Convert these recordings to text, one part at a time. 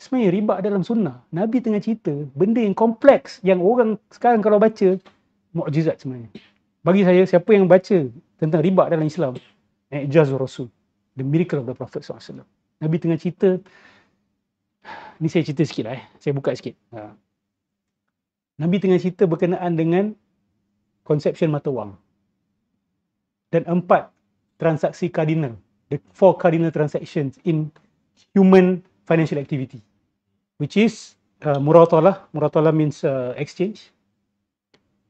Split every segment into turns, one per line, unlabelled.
Sebenarnya riba dalam sunnah, Nabi tengah cerita benda yang kompleks yang orang sekarang kalau baca, mukjizat sebenarnya. Bagi saya, siapa yang baca tentang riba dalam Islam, I'jazur Rasul, the miracle of the Prophet SAW. Nabi tengah cerita, ni saya cerita sikit lah saya buka sikit. Nabi tengah cerita berkenaan dengan conception mata wang. Dan 4 transaksi cardinal, the 4 cardinal transactions in human financial activity, which is muratalah. Muratalah means exchange,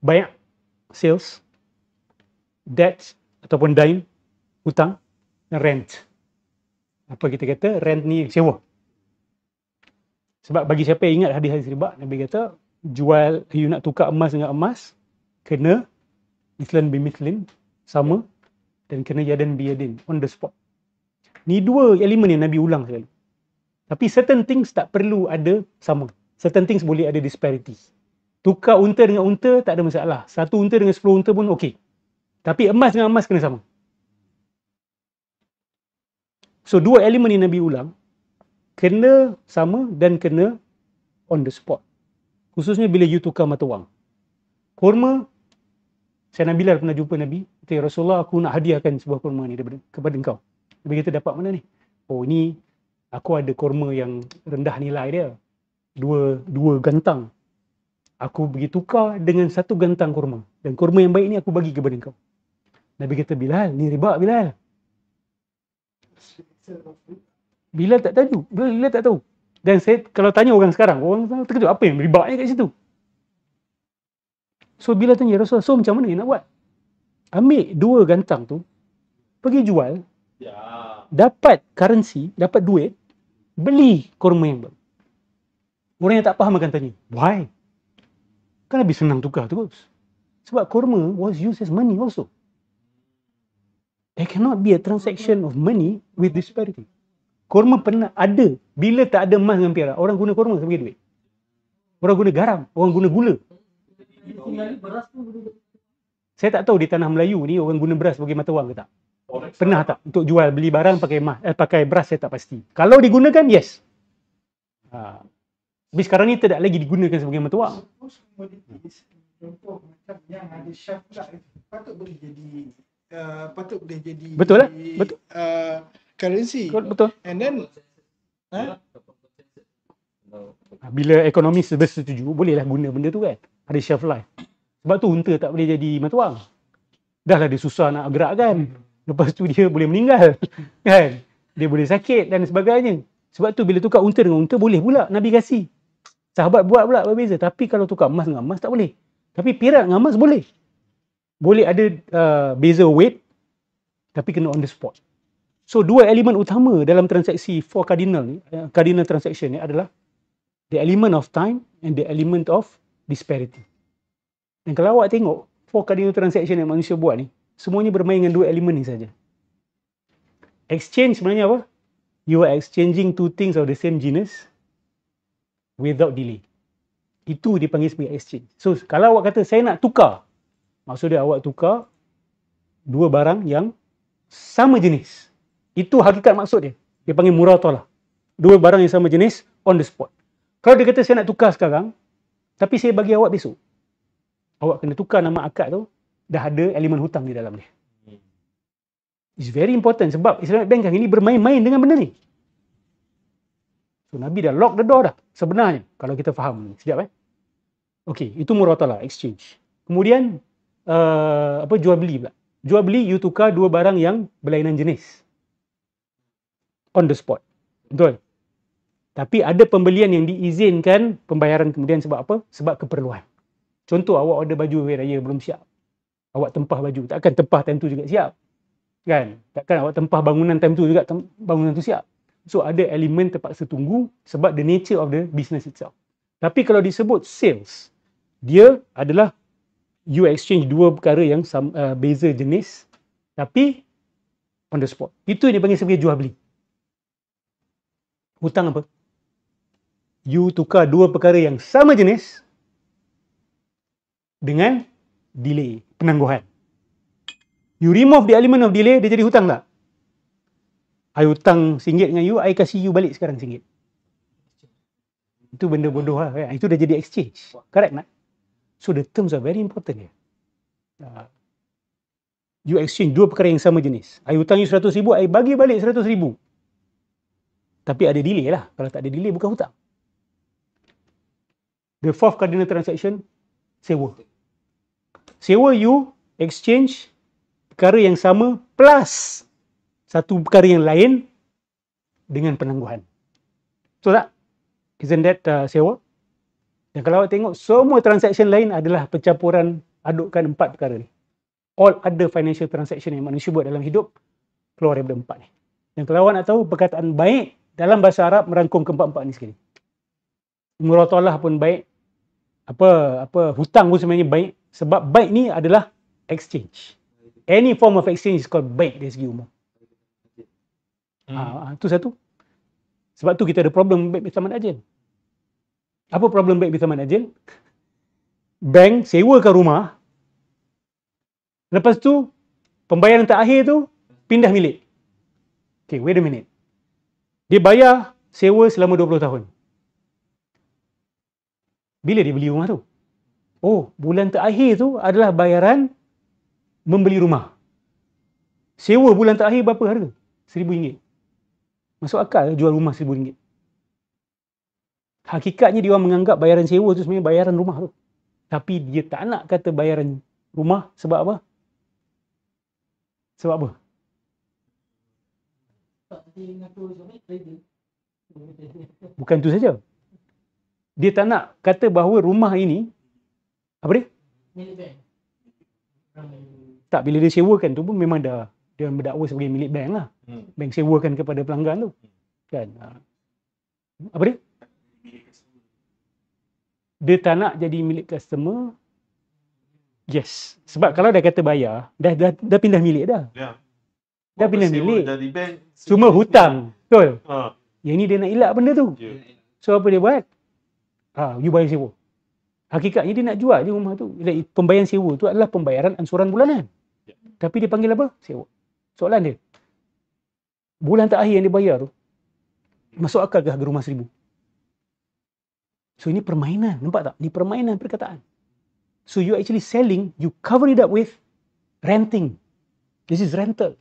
bay', sales, debt ataupun dain, hutang, dan rent. Apa kita kata? Rent ni sewa. Sebab bagi siapa yang ingat hadis-hadis riba, Nabi kata, jual, you nak tukar emas dengan emas, kena mithlan bimithlin, sama, dan kena yadan biyadin, on the spot. Ni 2 elemen yang Nabi ulang sekali. Tapi certain things tak perlu ada sama. Certain things boleh ada disparity. Tukar unta dengan unta tak ada masalah. 1 unta dengan 10 unta pun okey. Tapi emas dengan emas kena sama. So 2 elemen yang Nabi ulang, kena sama dan kena on the spot. Khususnya bila you tukar mata wang. Kurma, Sayyidina Bilal pernah jumpa Nabi, kata, "Ya Rasulullah, aku nak hadiahkan sebuah kurma ni kepada engkau." Nabi kata, "Dapat mana ni?" "Oh, ni aku ada kurma yang rendah nilai dia. Dua gantang. Aku pergi tukar dengan 1 gantang kurma. Dan kurma yang baik ni aku bagi kepada engkau." Nabi kata, "Bilal, ni riba Bilal." Bilal tak tahu. Bilal tak tahu. Dan saya kalau tanya orang sekarang, orang terkejut, apa yang ribanya kat situ? So Bilal tanya, "Ya Rasulullah, so macam mana nak buat?" Ambil 2 gantang tu, pergi jual, dapat currency, dapat duit, beli kurma yang baru. Orang yang tak faham akan tanya, why? Kan lebih senang tukar terus. Sebab kurma was used as money also. There cannot be a transaction of money with disparity. Kurma pernah ada. Bila tak ada emas dengan perak, orang guna kurma sebagai duit. Orang guna garam, orang guna gula. Saya tak tahu di tanah Melayu ni orang guna beras sebagai mata wang ke tak? Pernah tak? Untuk jual beli barang pakai pakai beras, saya tak pasti. Kalau digunakan, yes. Tapi sekarang ni tidak lagi digunakan sebagai mata wang.
Contoh macam yang ada shelf pula, patut boleh jadi
Betul lah, betul.
Currency.
Betul.
And then
bila ekonomi bersetuju, bolehlah guna benda tu kan. Ada shelf life. Sebab tu unta tak boleh jadi mata wang. Dah lah dia susah nak gerak kan. Lepas tu dia boleh meninggal. Kan? Dia boleh sakit dan sebagainya. Sebab tu bila tukar unta dengan unta boleh pula Nabi kasih. Sahabat buat pula berbeza. Tapi kalau tukar emas dengan emas tak boleh. Tapi perak dengan emas boleh. Boleh ada beza weight, tapi kena on the spot. So 2 elemen utama dalam transaksi 4 cardinal ni, cardinal transaction ni adalah the element of time and the element of disparity. Dan kalau awak tengok 4 cardinal transaction yang manusia buat ni, semuanya bermain dengan 2 elemen ni saja. Exchange sebenarnya apa? You are exchanging 2 things of the same genus without delay. Itu dipanggil sebagai exchange. So kalau awak kata saya nak tukar, maksudnya awak tukar 2 barang yang sama jenis. Itu hakikat maksud dia. Dia panggil muratalah. 2 barang yang sama jenis on the spot. Kalau dia kata saya nak tukar sekarang, tapi saya bagi awak besok, awak kena tukar nama akad tu, dah ada elemen hutang di dalam dia. It's very important sebab Islamic Bank ini bermain-main dengan benda ni. So Nabi dah lock the door dah sebenarnya, kalau kita faham. Sekejap Okey, itu muratalah, exchange. Kemudian jual beli pula. Jual beli, you tukar 2 barang yang berlainan jenis. On the spot. Betul. Tapi ada pembelian yang diizinkan pembayaran kemudian sebab apa? Sebab keperluan. Contoh, awak order baju hari raya belum siap. Awak tempah baju. Takkan tempah time tu juga siap. Kan? Takkan awak tempah bangunan time tu juga bangunan tu siap. So ada elemen terpaksa tunggu sebab the nature of the business itself. Tapi kalau disebut sales, dia adalah you exchange 2 perkara yang beza jenis tapi on the spot. Itu yang dipanggil sebagai jual beli. Hutang apa? You tukar 2 perkara yang sama jenis dengan delay, penangguhan. You remove the element of delay, dia jadi hutang tak? I hutang RM1 dengan you, I kasih you balik sekarang RM1. Itu benda bodoh lah kan. Itu dah jadi exchange. Correct tak? So the terms are very important here. You exchange dua perkara yang sama jenis. I hutang you 100,000, I bagi balik 100,000. Tapi ada delay lah. Kalau tak ada delay bukan hutang. The fourth cardinal transaction, sewa. Sewa you exchange perkara yang sama plus satu perkara yang lain dengan penangguhan. Betul tak? Isn't that sewa? Dan kalau awak tengok, semua transaction lain adalah pencampuran adukkan empat perkara ni. All other financial transaction yang manusia buat dalam hidup keluar daripada empat ni. Dan kalau awak nak tahu, perkataan baik dalam bahasa Arab merangkum keempat-empat ni sekali. Muratalah pun baik, hutang pun sebenarnya baik, sebab baik ni adalah exchange. Any form of exchange is called baik dari segi umum. Itu satu. Sebab tu kita ada problem baik bersamaan ajal. Apa problem baik bersamaan ajal? Bank sewakan rumah, lepas tu pembayaran terakhir tu pindah milik. Okay, wait a minute. Dia bayar sewa selama 20 tahun. Bila dia beli rumah tu? Oh, bulan terakhir tu adalah bayaran membeli rumah. Sewa bulan terakhir berapa harga? RM1,000. Masuk akal jual rumah RM1,000. Hakikatnya dia orang menganggap bayaran sewa tu sebenarnya bayaran rumah tu. Tapi dia tak nak kata bayaran rumah sebab apa? Sebab apa? Bukan tu saja. Dia tak nak kata bahawa rumah ini apa dia?
Milik bank.
Tak, bila dia sewakan tu pun memang dah dia berdakwa sebagai milik bank lah. Bank sewakan kepada pelanggan tu. Kan? Apa dia? Dia tak nak jadi milik customer. Yes. Sebab kalau dah kata bayar, dah pindah milik dah.
Ya.
Dah pindah milik.
Dari bank
Cuma hutang. Betul?
Ha.
Yang ni dia nak elak benda tu.
Ya.
So apa dia buat? You bayar sewa. Hakikatnya dia nak jual je rumah tu. Pembayaran sewa tu adalah pembayaran ansuran bulanan.
Ya.
Tapi dia panggil apa? Sewa. Soalan dia, bulan terakhir yang dia bayar tu, masuk akal ke harga rumah RM1,000? So ini permainan. Nampak tak? Ini permainan perkataan. So you actually selling, you cover it up with renting. This is rental.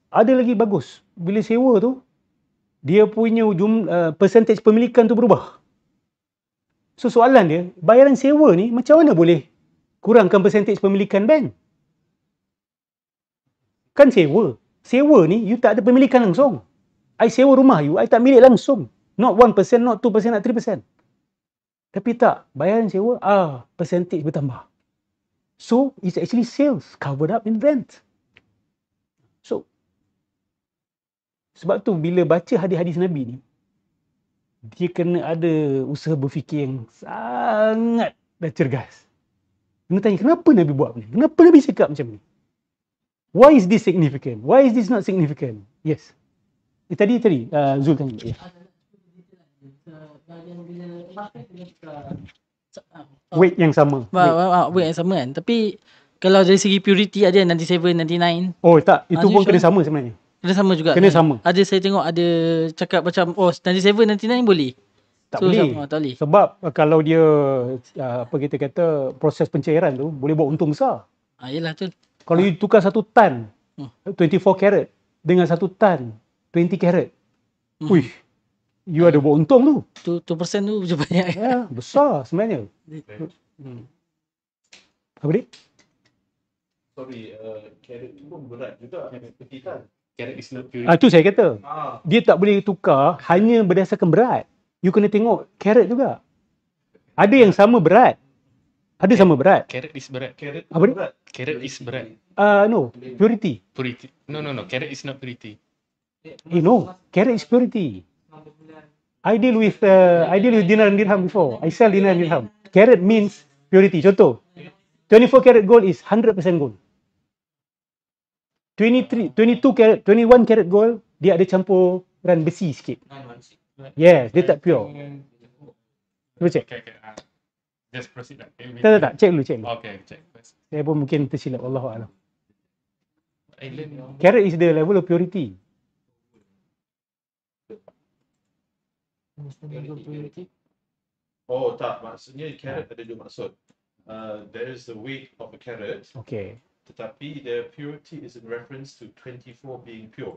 Ada lagi bagus. Bila sewa tu, dia punya percentage pemilikan tu berubah. So soalan dia, bayaran sewa ni macam mana boleh kurangkan percentage pemilikan bank? Kan sewa. Sewa ni you tak ada pemilikan langsung. I sewa rumah you, I tak milik langsung. Not 1%, not 2%, not 3%. Tapi tak, bayaran sewa, percentage bertambah. So, it's actually sales covered up in rent. So, sebab tu bila baca hadis-hadis Nabi ni, dia kena ada usaha berfikir yang sangat dah cergas. Kena tanya, kenapa Nabi buat ni? Kenapa Nabi cakap macam ni? Why is this significant? Why is this not significant? Yes. Tadi Zul tanya. Ya. Weight yang sama.
Weight yang sama kan. Tapi kalau dari segi purity ada 97, 99.
Oh tak, itu pun kena
usual.
sama sebenarnya.
Kena sama juga.
Kena
kan?
sama.
Ada saya tengok ada cakap macam 97, 99 boleh.
Tak
So,
boleh.
tak boleh.
Sebab kalau dia apa kita kata proses pencairan tu boleh buat untung besar.
Yelah tu.
Kalau you tukar 1 tan 24 karat dengan 1 tan 20 karat. Wih, you ada buat untung tu.
2% tu je banyak.
Ya, besar sebenarnya. Apa dia?
Sorry, carrot tu pun berat juga. Seperti kan. Carrot is not pure.
Tu saya kata. Dia tak boleh tukar hanya berdasarkan berat. You kena tengok karat juga. Ada yang sama berat. Ada sama berat.
Carrot is berat.
Carrot
Apa dia?
berat.
Carrot is berat.
No, purity.
Purity. No. Carrot is not purity.
No, carrot is purity. I deal with dinar and dirham before. I sell dinar and dirham. Carat means purity. Contoh, 24 karat gold is 100% gold. 22 karat, 21 karat gold, dia ada campuran besi sikit. Yes, dia tak pure. Cuba check.
Okay. Just proceed lah.
Tak. Check dulu.
Okay, check first.
Saya pun mungkin tersilap. Wallahualam.
I learn.
Carat is the level of purity.
Oh tak, maksudnya carrot ada dua maksud. There is the weight of a carrot,
Okay.
tetapi the purity is in reference to 24 being pure.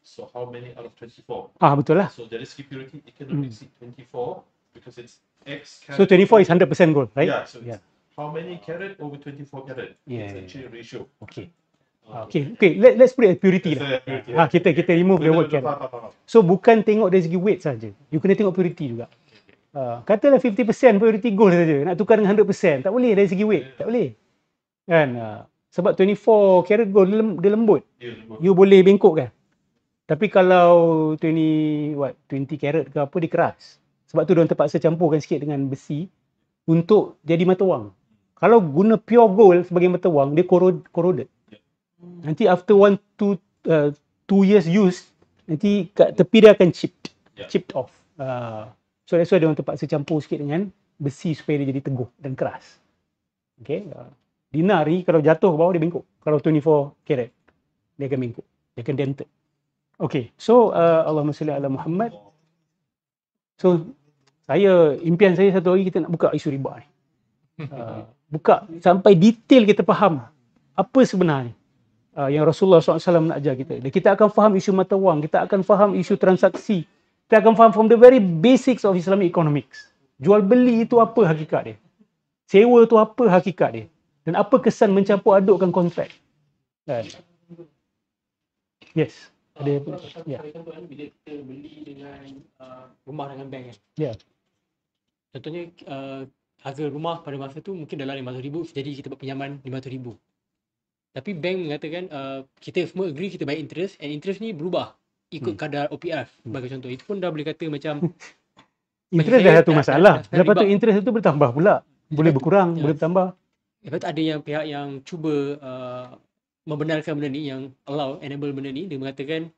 So how many out of 24?
Betul lah.
So dari segi purity, it cannot exceed 24 because it's X
So
carrot.
24 is 100% gold, right?
Yeah, so
Yeah.
it's how many carrot over 24 carrot?
Yeah,
It's
yeah,
actually a ratio.
Okay. Okay. Let's put it as purity lah.
Purity,
Kita remove the word carrot.
Faham.
So bukan tengok dari segi weight saja. You kena tengok purity juga. Katalah 50% purity gold saja. Nak tukar dengan 100%. Tak boleh dari segi weight. Tak boleh. Kan? Sebab 24 karat gold dia lembut. You boleh bengkok kan. Tapi kalau 20 karat ke apa dia keras. Sebab tu diorang terpaksa campurkan sikit dengan besi untuk jadi mata wang. Kalau guna pure gold sebagai mata wang, dia corroded. Nanti after 2 years use, nanti kat tepi dia akan chipped off. So that's why diorang terpaksa campur sikit dengan besi supaya dia jadi teguh dan keras. Okay. Dinar ni kalau jatuh ke bawah dia bengkok. Kalau 24 karat, dia akan bengkok. Dia akan dented. Okay. So Allahumma salli ala Muhammad. So impian saya satu hari kita nak buka isu riba ni. Buka sampai detail kita faham apa sebenarnya yang Rasulullah SAW nak ajar kita. Dan kita akan faham isu mata wang, kita akan faham isu transaksi, kita akan faham from the very basics of Islamic economics. Jual beli itu apa hakikat dia? Sewa itu apa hakikat dia? Dan apa kesan mencampur adukkan kontrak? Yes. Ada ya.
Bila kita beli dengan rumah dengan bank kan.
Ya.
Contohnya harga rumah pada masa tu mungkin dalam RM500,000, jadi kita buat pinjaman RM500,000. Tapi bank mengatakan kita semua agree kita bayar interest, and interest ni berubah ikut kadar OPR sebagai contoh. Itu pun dah boleh kata macam
interest dah satu masalah. Lepas tu interest itu bertambah pula. Boleh berkurang, boleh bertambah.
Lepas tu ada yang pihak yang cuba membenarkan benda ni, yang enable benda ni. Dia mengatakan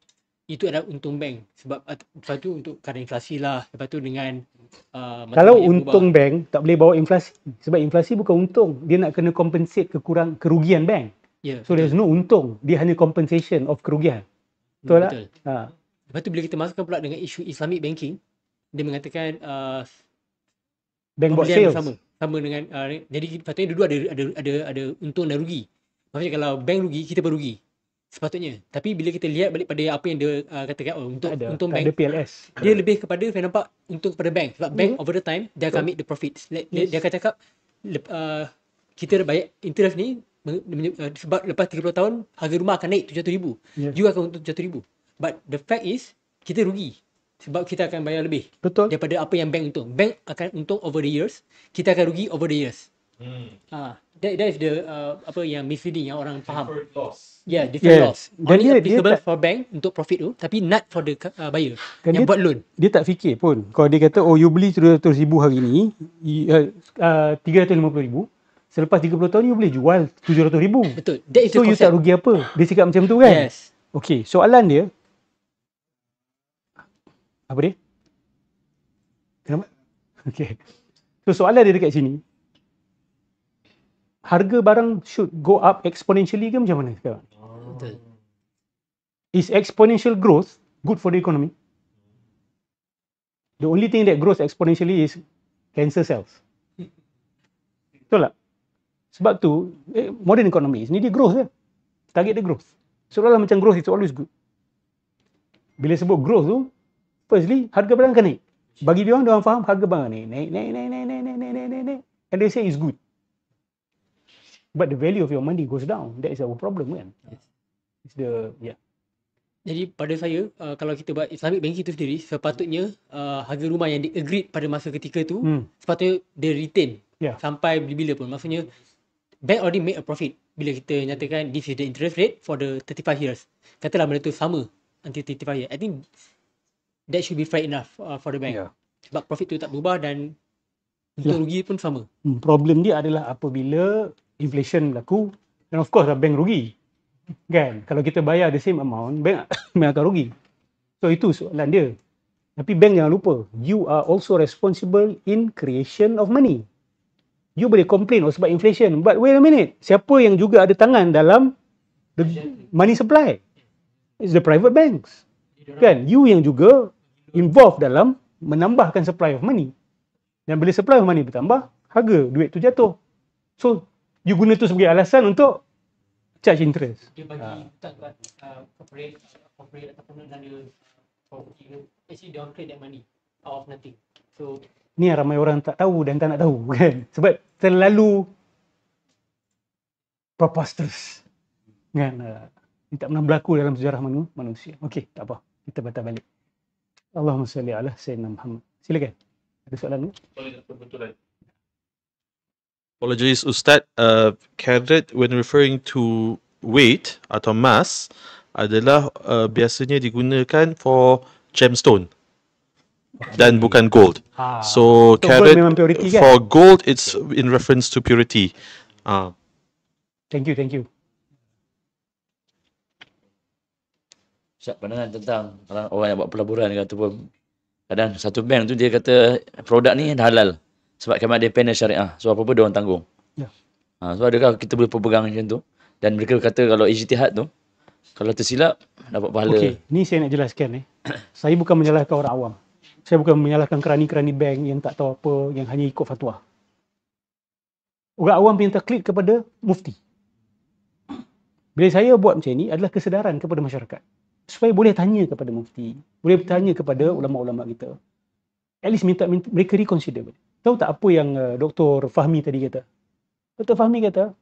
itu adalah untung bank. Sebab lepas tu untuk kadar inflasi lah. Lepas tu dengan
kalau untung bank tak boleh bawa inflasi. Sebab inflasi bukan untung. Dia nak kena compensate kerugian bank.
Yeah,
so there's no untung. Dia hanya compensation of kerugian. Betul tak?
Lepas tu bila kita masukkan pula dengan isu Islamic banking, dia mengatakan
bank buat sales.
Sama dengan jadi patutnya dua-dua ada untung dan rugi. Maksudnya kalau bank rugi, kita pun rugi. Sepatutnya. Tapi bila kita lihat balik pada apa yang dia katakan untung bank,
ada PLS.
Dia lebih kepada saya nampak untung kepada bank. Sebab bank over the time dia akan make the profits. Dia akan cakap kita dah bayar interest ni sebab lepas 30 tahun harga rumah akan naik RM700,000. You akan untung RM700,000. But the fact is kita rugi. Sebab kita akan bayar lebih.
Betul.
Daripada apa yang bank untung. Bank akan untung over the years. Kita akan rugi over the years. That is the apa yang misleading yang orang faham.
Deferred loss.
Yeah, deferred loss.
Dan
Only applicable for bank untuk profit tu, tapi not for the buyer yang buat loan.
Dia tak fikir pun. Kalau dia kata you beli RM200,000 hari ni, RM350,000. Selepas 30 tahun you boleh jual RM700,000.
Betul. That is
so you tak rugi apa? Dia cakap macam tu kan?
Yes.
Okay, soalan dia apa dia? Kenapa? Okay. So soalan dia dekat sini. Harga barang should go up exponentially ke macam mana sekarang?
Betul.
Is exponential growth good for the economy? The only thing that grows exponentially is cancer cells. Betul tak? Sebab tu, modern economy ni dia growth je. Target dia growth. Seolah-olah macam growth is always good. Bila sebut growth tu, firstly, harga barang akan naik. Bagi dia orang faham harga barang ni naik. And they say it's good. But the value of your money goes down. That is our problem kan?
Yes.
It's the, yeah.
Jadi pada saya, kalau kita buat Islamic banking tu sendiri, sepatutnya harga rumah yang di-agreed pada masa ketika tu, sepatutnya dia retain sampai bila pun. Maksudnya, bank already make a profit bila kita nyatakan this is the interest rate for the 35 years. Katalah benda tu sama until 35 years. I think that should be fair enough for the bank. Sebab profit tu tak berubah dan untung rugi pun sama.
Problem dia adalah apabila inflation berlaku, dan of course bank rugi. Kan? Kalau kita bayar the same amount, bank akan rugi. So itu soalan dia. Tapi bank jangan lupa, you are also responsible in creation of money. You boleh complain sebab inflation, but wait a minute, siapa yang juga ada tangan dalam the money supply? It's the private banks. Kan? You yang juga involved dalam menambahkan supply of money. Dan bila supply of money bertambah, harga duit tu jatuh. So, you guna tu sebagai alasan untuk charge interest.
Dia bagi hutang kat corporate ataupun dana property ke, actually they don't create that money out of nothing. So
Ni yang ramai orang tak tahu dan tak nak tahu kan. Sebab terlalu preposterous. Kan? Ini tak pernah berlaku dalam sejarah manusia. Okey, tak apa. Kita batal balik. Allahumma salli ala Sayyidina Muhammad. Silakan. Ada soalan ni?
Apologies Ustaz, carat when referring to weight atau mass adalah biasanya digunakan for gemstone dan bukan gold. So carat
purity, kan?
for gold it's in reference to purity.
Thank you.
Ustaz, pandangan tentang orang yang buat pelaburan ke ataupun kadang satu bank tu dia kata produk ni dah halal sebab kami ada panel syariah. So apa-apa dia orang tanggung.
Ya.
So adakah kita boleh berpegang macam tu? Dan mereka kata kalau ijtihad tu kalau tersilap dapat pahala.
Okey, ni saya nak jelaskan Saya bukan menyalahkan orang awam. Saya bukan menyalahkan kerani-kerani bank yang tak tahu apa, yang hanya ikut fatwa. Orang awam yang taklid kepada mufti. Bila saya buat macam ni adalah kesedaran kepada masyarakat. Supaya boleh tanya kepada mufti, boleh bertanya kepada ulama-ulama kita. At least minta mereka reconsider. Tahu tak apa yang Dr. Fahmi tadi kata? Dr. Fahmi kata,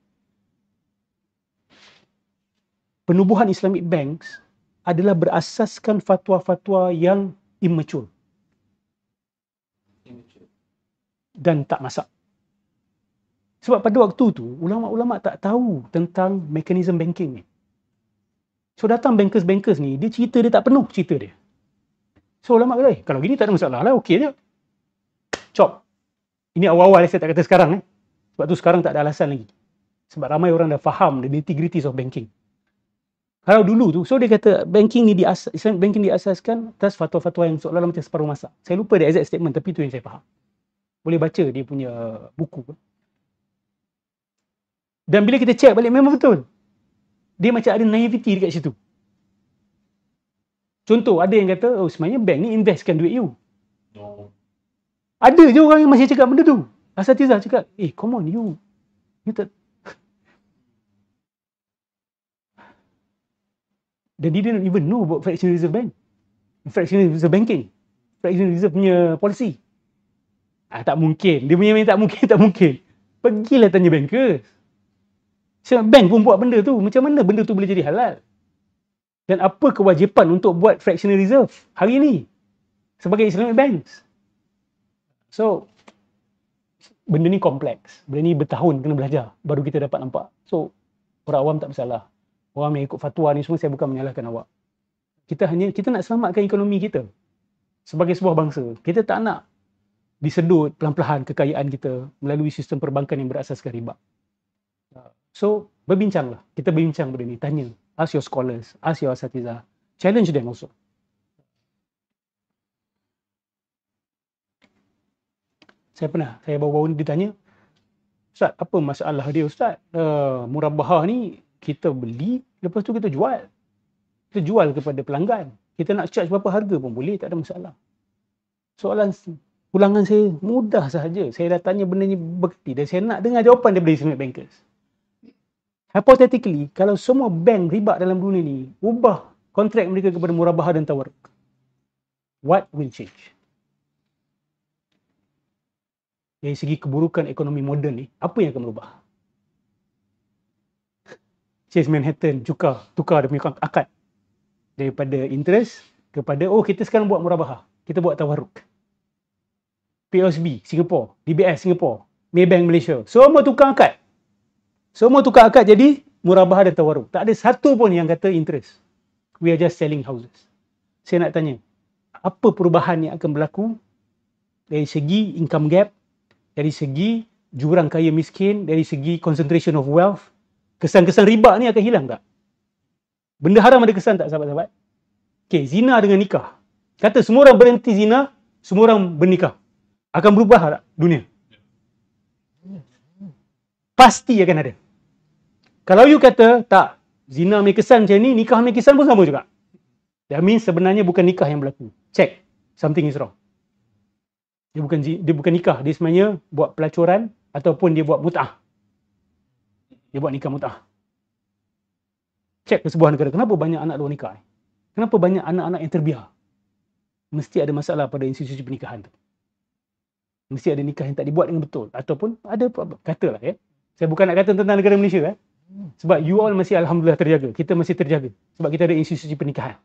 penubuhan Islamic banks adalah berasaskan fatwa-fatwa yang immature dan tak masak. Sebab pada waktu tu, ulama-ulama tak tahu tentang mekanisme banking ni. So datang bankers-bankers ni, dia cerita dia tak penuh cerita dia. So ulama kata, kalau gini tak ada masalah lah, okey je. Chop. Ini awal-awal saya tak kata sekarang. Sebab tu sekarang tak ada alasan lagi. Sebab ramai orang dah faham the nitty-gritties of banking. Kalau dulu tu, so dia kata banking ni Islamic banking diasaskan atas fatwa-fatwa yang seolah-olah macam separuh masak. Saya lupa the exact statement, tapi tu yang saya faham. Boleh baca dia punya buku. Dan bila kita check balik, memang betul. Dia macam ada naivety dekat situ. Contoh, ada yang kata, oh sebenarnya bank ni investkan duit you.
No.
Ada je orang yang masih cakap benda tu. Asatizah cakap, come on you tak. Dan dia didn't even know about fractional reserve bank. Fractional reserve banking. Fractional reserve punya policy. Tak mungkin. Dia punya tak mungkin. Pergilah tanya bankers. Sebab bank pun buat benda tu. Macam mana benda tu boleh jadi halal? Dan apa kewajipan untuk buat fractional reserve hari ni sebagai Islamic banks? So, benda ni kompleks. Benda ni bertahun kena belajar baru kita dapat nampak. So, orang awam tak bersalah. Orang yang ikut fatwa ni semua, saya bukan menyalahkan awak. Kita nak selamatkan ekonomi kita sebagai sebuah bangsa. Kita tak nak disedut pelan-pelan kekayaan kita melalui sistem perbankan yang berasaskan riba. So, berbincanglah. Kita berbincang benda ni. Tanya. Ask your scholars. Ask your asatizah. Challenge them also. Saya baru-baru ni ditanya, Ustaz, apa masalah dia Ustaz? Murabahah ni kita beli, lepas tu kita jual. Kita jual kepada pelanggan. Kita nak charge berapa harga pun boleh, tak ada masalah. Soalan ulangan saya mudah sahaja. Saya dah tanya benda ni berkali dan saya nak dengar jawapan daripada Islamic bankers. Hypothetically, kalau semua bank riba dalam dunia ni ubah kontrak mereka kepada murabahah dan tawarruk, what will change? Dari segi keburukan ekonomi moden ni, apa yang akan berubah? Chase Manhattan tukar dia punya akad daripada interest kepada kita sekarang buat murabahah, kita buat tawarruk. POSB Singapore, DBS Singapore, Maybank Malaysia, semua tukar akad. Semua tukar akad jadi murabahah dan tawarruk. Tak ada satu pun yang kata interest. We are just selling houses. Saya nak tanya, apa perubahan yang akan berlaku dari segi income gap, dari segi jurang kaya miskin, dari segi concentration of wealth? Kesan-kesan riba ni akan hilang tak? Benda haram ada kesan tak sahabat-sahabat? Okay, zina dengan nikah. Kata semua orang berhenti zina, semua orang bernikah. Akan berubah tak dunia? Pasti akan ada. Kalau you kata, tak, zina punya kesan macam ni, nikah punya kesan pun sama juga. That means sebenarnya bukan nikah yang berlaku. Check, something is wrong. Dia bukan nikah, dia sebenarnya buat pelacuran ataupun dia buat mut'ah. Dia buat nikah mut'ah. Cek ke sebuah negara, kenapa banyak anak luar nikah? Kenapa banyak anak-anak yang terbiar? Mesti ada masalah pada institusi pernikahan tu. Mesti ada nikah yang tak dibuat dengan betul. Ataupun ada, katalah ya. Saya bukan nak kata tentang negara Malaysia. Sebab you all masih alhamdulillah terjaga. Kita masih terjaga. Sebab kita ada institusi pernikahan.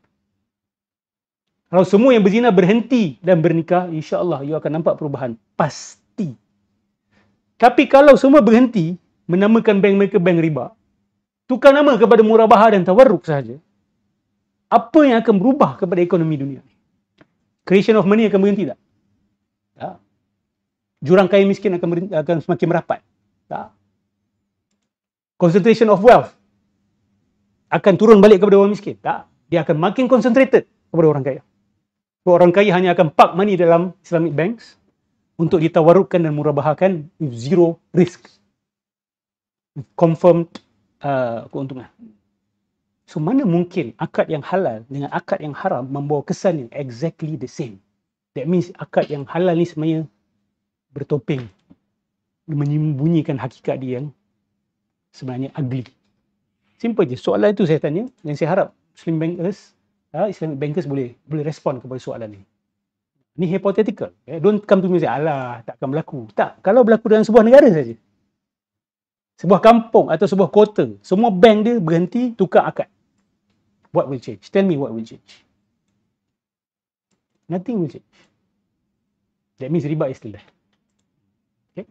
Kalau semua yang berzina berhenti dan bernikah, insya-Allah you akan nampak perubahan. Pasti. Tapi kalau semua berhenti, menamakan bank mereka bank riba, tukar nama kepada murabahah dan tawarruk sahaja, apa yang akan berubah kepada ekonomi dunia ni? Creation of money akan berhenti tak? Tak. Jurang kaya miskin akan semakin merapat? Tak. Concentration of wealth akan turun balik kepada orang miskin? Tak. Dia akan makin concentrated kepada orang kaya. Orang kaya hanya akan park money dalam Islamic banks untuk ditawarukkan dan murabahahkan with zero risk. Confirmed keuntungan. So mana mungkin akad yang halal dengan akad yang haram membawa kesan yang exactly the same. That means akad yang halal ni sebenarnya bertopeng, menyembunyikan hakikat dia yang sebenarnya ugly. Simple je. Soalan itu saya tanya dan saya harap Islamic bankers boleh respon kepada soalan ni. Ni hypothetical. Don't come to me and say, alah, takkan berlaku. Tak. Kalau berlaku dalam sebuah negara saja. Sebuah kampung atau sebuah kota, semua bank dia berhenti tukar akad. What will change? Tell me what will change. Nothing will change. That means riba is still there. Okay?